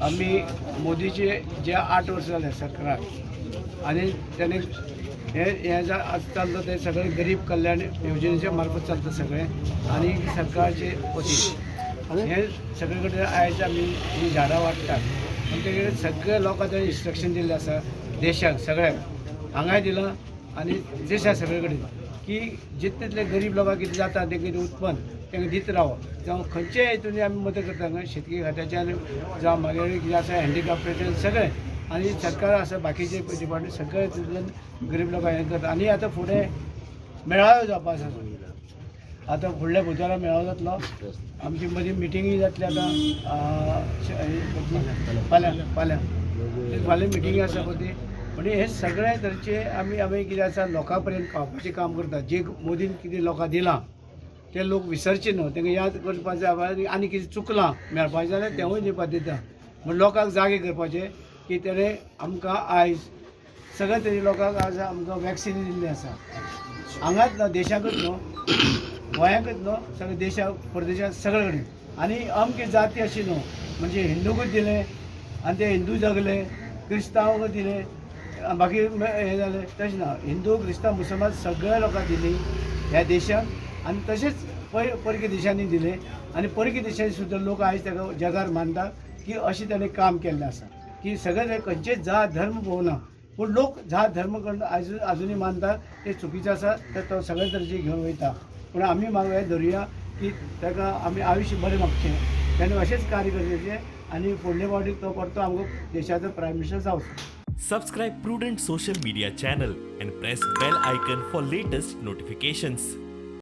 आम्ही मोदीचे जे 8 वर्ष झाले सरकारात आणि त्याने हे चालतं ते सगळे गरीब कल्याण योजनेच्या मार्फत चालतं सगळे आणि सरकारचे वतीन हे सगळीकडे आयचे आम्ही ही झाडां वाडटात पण तेकडे सगळे लोकांचं इन्स्ट्रक्शन दिल्लें आसा देशाक सगळ्यांक हांगाय दिलां आणि देशा सगळे कडेन की जितले गरीब लोकांक कितें जाता तें कितें उत्पन्न तांकां दित रावप जावं खंयच्याय हितून आमी मदत करता शेतकी खात्याच्यान जावं मागीर कितें आसा हँडिकॅप्टाच्यान सगळें आणि सरकार आसा बाकीचे डिपार्टमेंट सगळे तितून गरीब लोकांक हें करता आनी आतां फुडें मेळावो जावपा आसा आतां फुडल्या बुधवारा मेळावो जातलो आमची मदीं मिटिंगूय जातली आतां फाल्यां मिटिंगी आसा पळय म्हणजे हे सगळे तरेचे आमी कितें आसा लोकां पर्यंत पावपाचें काम करता जे मोदीन कितें लोकांक दिलां ते लोक विसरचे न्हू तांकां याद करपाचें आनी कितें चुकलां मेळपाचें जाल्यार तेंवूय दिवपाक दिता म्हण लोकांक जागे करपाचें की तेणें आमकां आयज सगळे तरे लोकांक आज आमकां वॅक्सिन दिल्लें आसा हांगाच न्हू देशाकूच न्हू गोंयाकूच न्हू सगळे देशाक परदेशाक सगळे कडेन आनी अमके जाती अशी न्हू म्हणजे हिंदूकूच दिलें आनी ते हिंदू जगले क्रिस्तांवांक दिले बाकी हे जालें तशें ना हिंदू क्रिस्तांव मुसलमान सगळ्या लोकांक दिली ह्या देशाक आनी तशेंच परके देशांनी दिले आनी परके देशांनी सुद्दां लोक आयज ताका जगार मानता की अशें ताणें काम केल्लें आसा की सगळे खंयचेच जात धर्म पळोवना पूण लोक जात धर्म आजुनूय मानता ते चुकीचें आसा तर तो सगळे तरेचे घेवन वयता पूण आमी हें धरुया की ताका आमी आयुश्य बरें मागचें तेणें अशेंच कार्य करचें आनी फुडले फावटीक तो परतो आमकां देशाचो प्रायम मिनिस्टर जावचो. Subscribe Prudent social media channel and press bell icon for latest notifications.